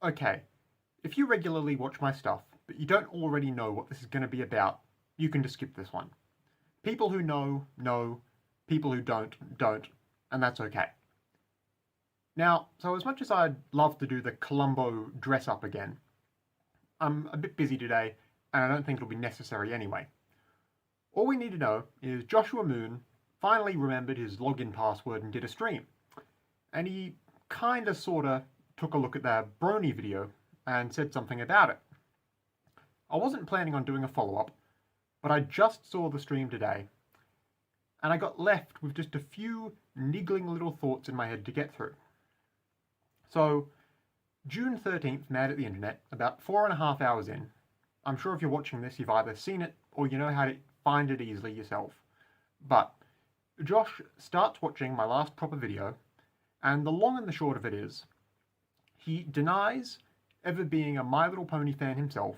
Okay, if you regularly watch my stuff, but you don't already know what this is going to be about, you can just skip this one. People who know, know. People who don't. And that's okay. Now, so as much as I'd love to do the Columbo dress-up again, I'm a bit busy today, and I don't think it'll be necessary anyway. All we need to know is Joshua Moon finally remembered his login password and did a stream. And he kinda sorta took a look at that Brony video and said something about it. I wasn't planning on doing a follow-up, but I just saw the stream today, and I got left with just a few niggling little thoughts in my head to get through. So, June 13th, Mad at the Internet, about 4.5 hours in. I'm sure if you're watching this, you've either seen it or you know how to find it easily yourself. But Josh starts watching my last proper video, and the long and the short of it is, he denies ever being a My Little Pony fan himself,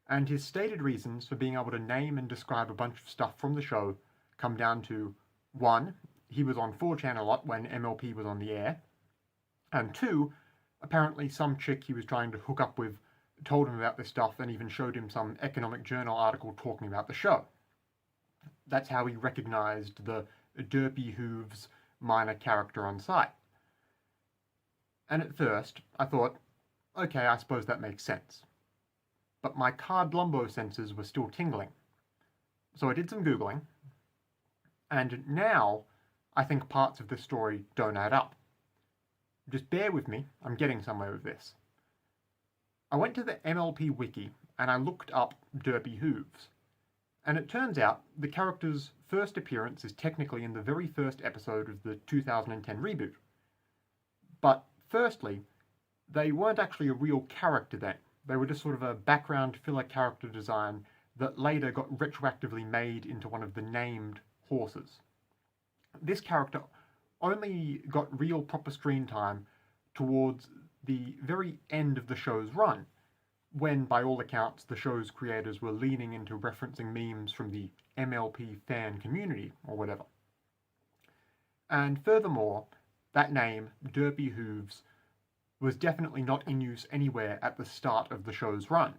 and his stated reasons for being able to name and describe a bunch of stuff from the show come down to, 1, he was on 4chan a lot when MLP was on the air, and 2, apparently some chick he was trying to hook up with told him about this stuff and even showed him some economic journal article talking about the show. That's how he recognized the Derpy Hooves minor character on site. And at first, I thought, okay, I suppose that makes sense. But my Cardlumbo senses were still tingling. So I did some Googling, and now I think parts of this story don't add up. Just bear with me, I'm getting somewhere with this. I went to the MLP wiki and I looked up Derpy Hooves. And it turns out the character's first appearance is technically in the very first episode of the 2010 reboot. But firstly, they weren't actually a real character then. They were just sort of a background filler character design that later got retroactively made into one of the named horses. This character only got real proper screen time towards the very end of the show's run, when, by all accounts, the show's creators were leaning into referencing memes from the MLP fan community, or whatever. And furthermore, that name, Derpy Hooves, was definitely not in use anywhere at the start of the show's run.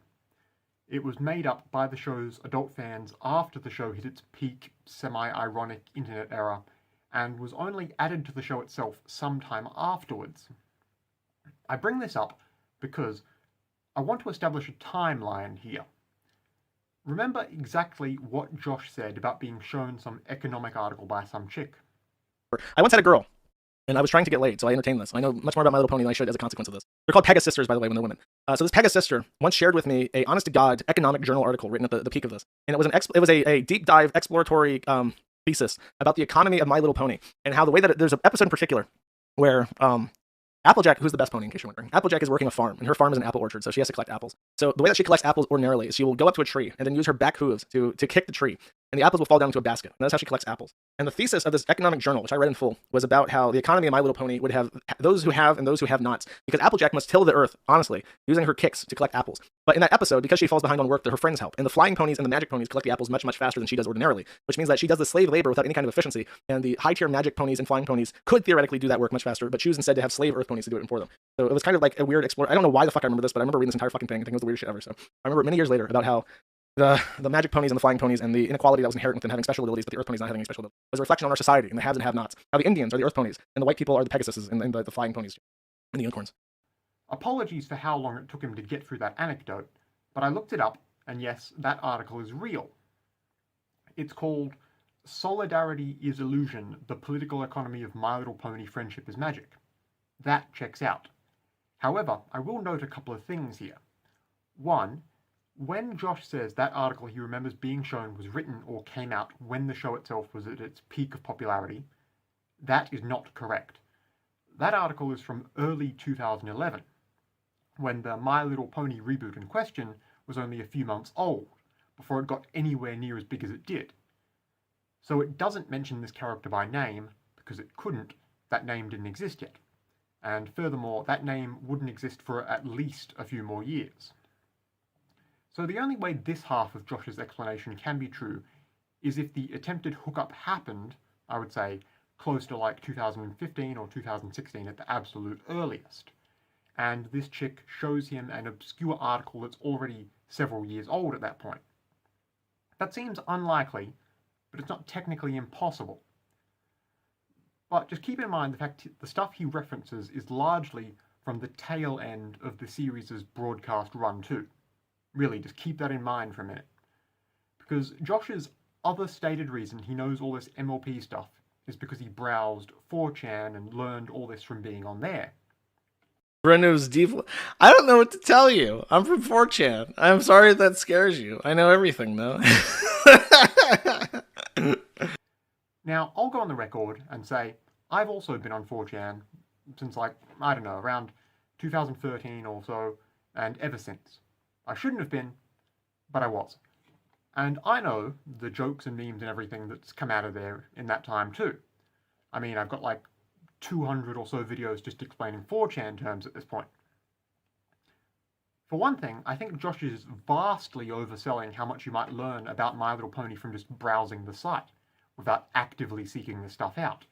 It was made up by the show's adult fans after the show hit its peak, semi-ironic internet era, and was only added to the show itself sometime afterwards. I bring this up because I want to establish a timeline here. Remember exactly what Josh said about being shown some economic article by some chick. I once had a girl, and I was trying to get laid, so I entertained this. I know much more about My Little Pony than I should as a consequence of this. They're called Pegasus sisters, by the way, when they're women. So this Pegasus sister once shared with me a honest-to-God economic journal article written at the peak of this. And it was a deep dive exploratory thesis about the economy of My Little Pony, and how the way that there's an episode in particular where Applejack, who's the best pony in case you're wondering, Applejack is working a farm, and her farm is an apple orchard, so she has to collect apples. So the way that she collects apples ordinarily is she will go up to a tree and then use her back hooves to kick the tree, and the apples will fall down into a basket. And that's how she collects apples. And the thesis of this economic journal, which I read in full, was about how the economy of My Little Pony would have those who have and those who have nots, because Applejack must till the earth, honestly, using her kicks to collect apples. But in that episode, because she falls behind on work, her friends help. And the flying ponies and the magic ponies collect the apples much, much faster than she does ordinarily, which means that she does the slave labor without any kind of efficiency. And the high-tier magic ponies and flying ponies could theoretically do that work much faster, but choose instead to have slave earth ponies to do it for them. So it was kind of like a weird I don't know why the fuck I remember this, but I remember reading this entire fucking thing. I think it was the weirdest shit ever. So I remember many years later about how the magic ponies and the flying ponies and the inequality that was inherent with them having special abilities, but the earth ponies not having any special abilities, was a reflection on our society and the haves and have-nots. How the Indians are the earth ponies, and the white people are the Pegasuses and the flying ponies and the unicorns. Apologies for how long it took him to get through that anecdote, but I looked it up, and yes, that article is real. It's called Solidarity is Illusion, the Political Economy of My Little Pony Friendship is Magic. That checks out. However, I will note a couple of things here. One, when Josh says that article he remembers being shown was written or came out when the show itself was at its peak of popularity, that is not correct. That article is from early 2011, when the My Little Pony reboot in question was only a few months old, before it got anywhere near as big as it did. So it doesn't mention this character by name, because it couldn't, that name didn't exist yet. And furthermore, that name wouldn't exist for at least a few more years. So the only way this half of Josh's explanation can be true is if the attempted hookup happened, I would say, close to like 2015 or 2016 at the absolute earliest. and this chick shows him an obscure article that's already several years old at that point. That seems unlikely, but it's not technically impossible. But just keep in mind the fact the stuff he references is largely from the tail end of the series' broadcast run too. Really, just keep that in mind for a minute. Because Josh's other stated reason he knows all this MLP stuff is because he browsed 4chan and learned all this from being on there. Brendo's deep. I don't know what to tell you. I'm from 4chan. I'm sorry if that scares you. I know everything, though. Now, I'll go on the record and say I've also been on 4chan since, like, I don't know, around 2013 or so, and ever since. I shouldn't have been, but I was. And I know the jokes and memes and everything that's come out of there in that time too. I mean, I've got like 200 or so videos just explaining 4chan terms at this point. For one thing, I think Josh is vastly overselling how much you might learn about My Little Pony from just browsing the site, without actively seeking the stuff out.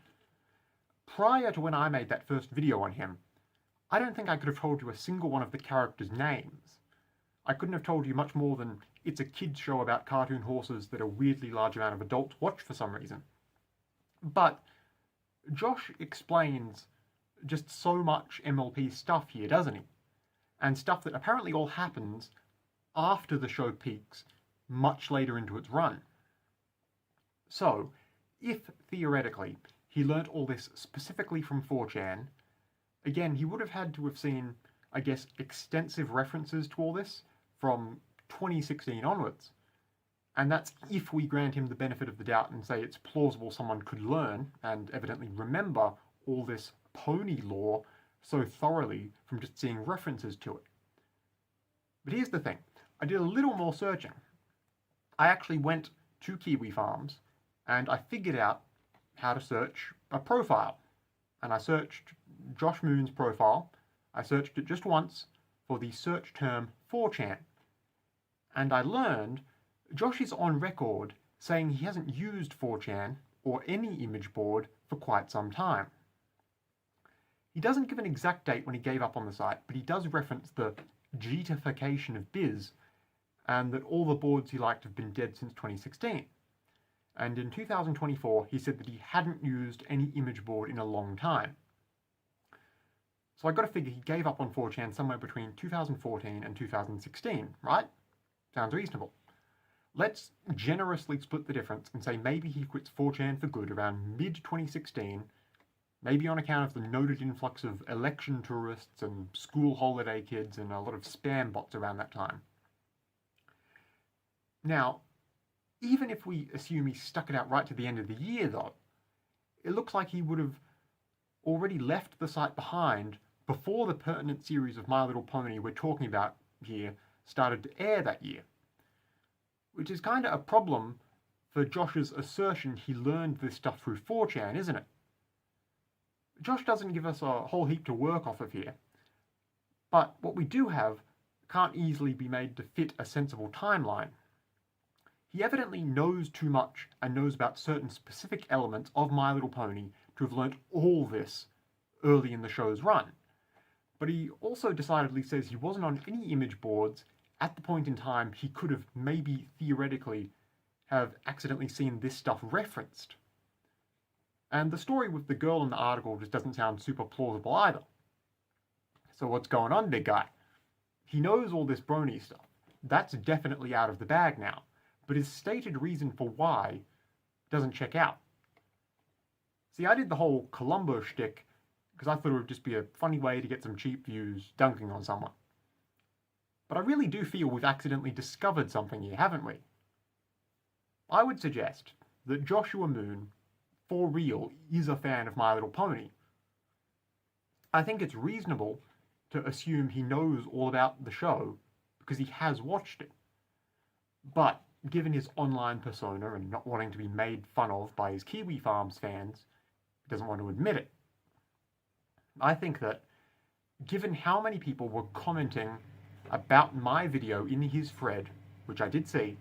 Prior to when I made that first video on him, I don't think I could have told you a single one of the characters' names. I couldn't have told you much more than it's a kid's show about cartoon horses that a weirdly large amount of adults watch for some reason. But Josh explains just so much MLP stuff here, doesn't he? And stuff that apparently all happens after the show peaks, much later into its run. So, if, theoretically, he learnt all this specifically from 4chan, again, he would have had to have seen, I guess, extensive references to all this from 2016 onwards. And that's if we grant him the benefit of the doubt and say it's plausible someone could learn, and evidently remember, all this pony lore so thoroughly from just seeing references to it. But here's the thing. I did a little more searching. I actually went to Kiwi Farms, and I figured out how to search a profile. And I searched Josh Moon's profile. I searched it just once for the search term 4chan. And I learned Josh is on record saying he hasn't used 4chan or any image board for quite some time. He doesn't give an exact date when he gave up on the site, but he does reference the Jeetification of Biz, and that all the boards he liked have been dead since 2016. And in 2024, he said that he hadn't used any image board in a long time. So I got to figure he gave up on 4chan somewhere between 2014 and 2016, right? Sounds reasonable. Let's generously split the difference and say maybe he quits 4chan for good around mid-2016, maybe on account of the noted influx of election tourists and school holiday kids and a lot of spam bots around that time. Now, even if we assume he stuck it out right to the end of the year, though, it looks like he would have already left the site behind before the pertinent series of My Little Pony we're talking about here started to air that year. Which is kind of a problem for Josh's assertion he learned this stuff through 4chan, isn't it? Josh doesn't give us a whole heap to work off of here, but what we do have can't easily be made to fit a sensible timeline. He evidently knows too much and knows about certain specific elements of My Little Pony to have learnt all this early in the show's run. But he also decidedly says he wasn't on any image boards at the point in time he could have maybe theoretically have accidentally seen this stuff referenced. And the story with the girl in the article just doesn't sound super plausible either. So what's going on, big guy? He knows all this Brony stuff. That's definitely out of the bag now. But his stated reason for why doesn't check out. See, I did the whole Columbo shtick because I thought it would just be a funny way to get some cheap views dunking on someone. But I really do feel we've accidentally discovered something here, haven't we? I would suggest that Joshua Moon, for real, is a fan of My Little Pony. I think it's reasonable to assume he knows all about the show because he has watched it. But given his online persona and not wanting to be made fun of by his Kiwi Farms fans, he doesn't want to admit it. I think that, given how many people were commenting about my video in his thread, which I did see,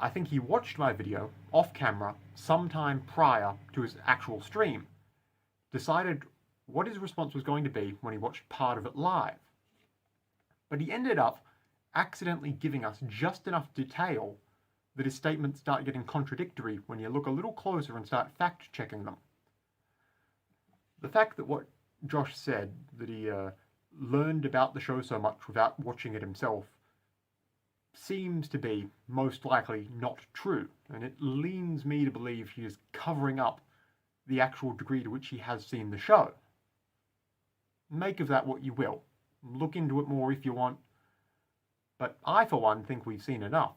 I think he watched my video off camera sometime prior to his actual stream, decided what his response was going to be when he watched part of it live. But he ended up accidentally giving us just enough detail that his statements start getting contradictory when you look a little closer and start fact-checking them. The fact that what Josh said, that he learned about the show so much without watching it himself, seems to be most likely not true, and it leans me to believe he is covering up the actual degree to which he has seen the show. Make of that what you will. Look into it more if you want, but I, for one, think we've seen enough.